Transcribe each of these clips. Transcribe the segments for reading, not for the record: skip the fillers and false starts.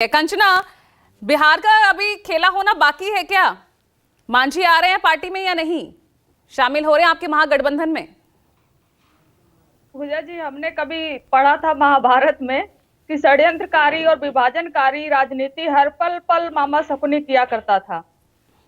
कंचना, बिहार का अभी खेला होना बाकी है क्या? मांझी आ रहे हैं पार्टी में या नहीं? शामिल हो रहे हैं आपके महागठबंधन में? पूजा जी, हमने कभी पढ़ा था महाभारत में कि षड्यंत्रकारी और विभाजनकारी राजनीति हर पल पल मामा शकुनी किया करता था।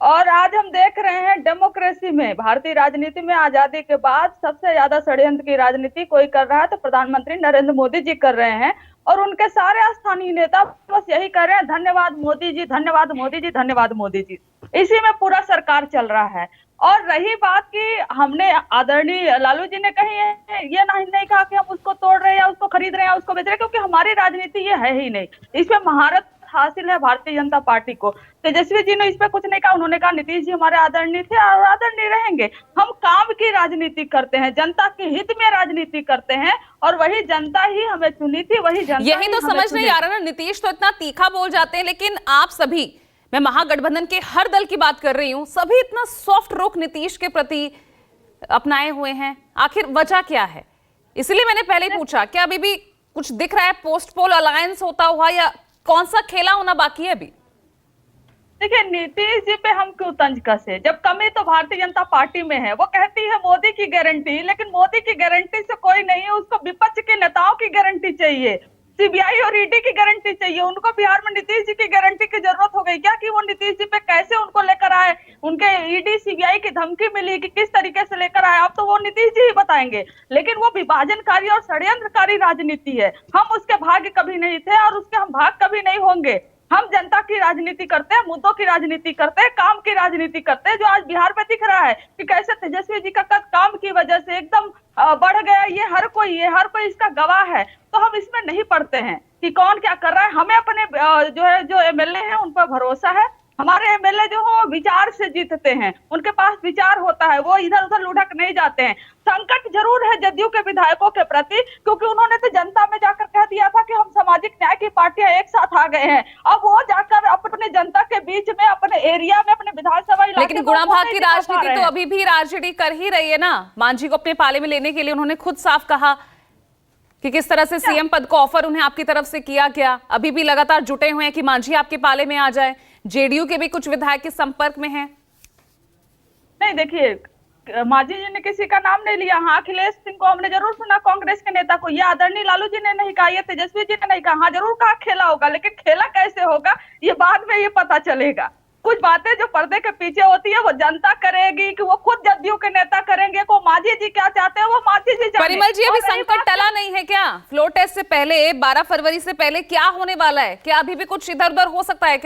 और आज हम देख रहे हैं डेमोक्रेसी में, भारतीय राजनीति में आजादी के बाद सबसे ज्यादा षड्यंत्र की राजनीति कोई कर रहा है तो प्रधानमंत्री नरेंद्र मोदी जी कर रहे हैं। और उनके सारे स्थानीय नेता बस यही कर रहे हैं, धन्यवाद मोदी जी, धन्यवाद मोदी जी, धन्यवाद मोदी जी। इसी में पूरा सरकार चल रहा है। और रही बात कि हमने आदरणीय लालू जी ने कही है, ये नहीं कहा कि हम उसको तोड़ रहे हैं या उसको खरीद रहे हैं या उसको बेच रहे हैं, क्योंकि हमारी राजनीति ये है ही नहीं। इसमें महारत हासिल है भारतीय जनता पार्टी को। तेजस्वी जी ने इस पे कुछ नहीं कहा, उन्होंने कहा नीतीश जी हमारे आदरणीय थे और आदरणीय रहेंगे। हम काम की राजनीति करते हैं, जनता के हित में राजनीति करते हैं और वही जनता ही हमें चुनी थी, वही जनता यही तो समझ नहीं आ रहा ना। नीतीश तो इतना तीखा बोल जाते हैं, लेकिन आप सभी, मैं महागठबंधन के हर दल की बात कर रही हूं, सभी इतना सॉफ्ट रुख नीतीश के प्रति अपनाए हुए हैं। आखिर वजह क्या है? इसलिए मैंने पहले ही पूछा, क्या अभी भी कुछ दिख रहा है पोस्ट पोल अलायंस होता हुआ, या कौन सा खेला होना बाकी है अभी? देखिए, नीतीश जी पे हम क्यों तंज कसे, जब कमी तो भारतीय जनता पार्टी में है। वो कहती है मोदी की गारंटी, लेकिन मोदी की गारंटी से कोई नहीं है, उसको विपक्ष के नेताओं की गारंटी चाहिए, सीबीआई और ईडी की गारंटी चाहिए। उनको बिहार में नीतीश जी की गारंटी की जरूरत हो गई क्या कि वो नीतीश जी पे कैसे उनको लेकर आए, उनके ईडी सीबीआई की धमकी मिली कि किस तरीके से लेकर आए, अब तो वो नीतीश जी ही बताएंगे। लेकिन वो विभाजनकारी और षड्यंत्रकारी राजनीति है, हम उसके भाग्य कभी नहीं थे और उसके हम भाग कभी नहीं होंगे। हम जनता की राजनीति करते हैं, मुद्दों की राजनीति करते हैं, काम की राजनीति करते हैं। जो आज बिहार में दिख रहा है कि कैसे तेजस्वी जी का कद काम की वजह से एकदम बढ़ गया, ये हर कोई इसका गवाह है। तो हम इसमें नहीं पड़ते हैं कि कौन क्या कर रहा है। हमें अपने जो एमएलए हैं उन पर भरोसा है। हमारे एमएलए जो हो विचार से जीतते हैं, उनके पास विचार होता है, वो इधर उधर लुढ़क नहीं जाते हैं। संकट जरूर है जदयू के विधायकों के प्रति, क्योंकि उन्होंने तो जनता में जाकर कह दिया था कि हम सामाजिक न्याय की पार्टियां एक साथ आ गए हैं। अब वो जाकर अपने जनता के बीच में, अपने एरिया में, अपने विधानसभा इलाके, लेकिन गुणा भाग की राजनीति तो अभी भी राजनीति कर ही रही है ना। मांझी को अपने पाले में लेने के लिए उन्होंने खुद साफ कहा कि किस तरह से सीएम पद को ऑफर उन्हें आपकी तरफ से किया गया। अभी भी लगातार जुटे हुए हैं कि मांझी आपके पाले में आ जाए। जेडीयू के भी कुछ विधायक के संपर्क में हैं। नहीं, देखिए, मांझी जी ने किसी का नाम नहीं लिया। हाँ, अखिलेश सिंह को हमने जरूर सुना, कांग्रेस के नेता को। ये आदरणीय लालू जी ने नहीं कहा, ये तेजस्वी जी ने नहीं कहा। हाँ, जरूर कहा खेला होगा, लेकिन खेला कैसे होगा ये बाद में ये पता चलेगा। कुछ बातें जो पर्दे के पीछे होती है वो जनता करेगी कि वो खुद जदयू के नेता करेंगे। को मांझी जी क्या चाहते हैं वो मांझी जी जाने। परिमल जी, अभी संकट टला नहीं है क्या? फ्लोर टेस्ट से पहले 12 फरवरी से पहले क्या होने वाला है? क्या अभी भी कुछ इधर उधर हो सकता है क्या?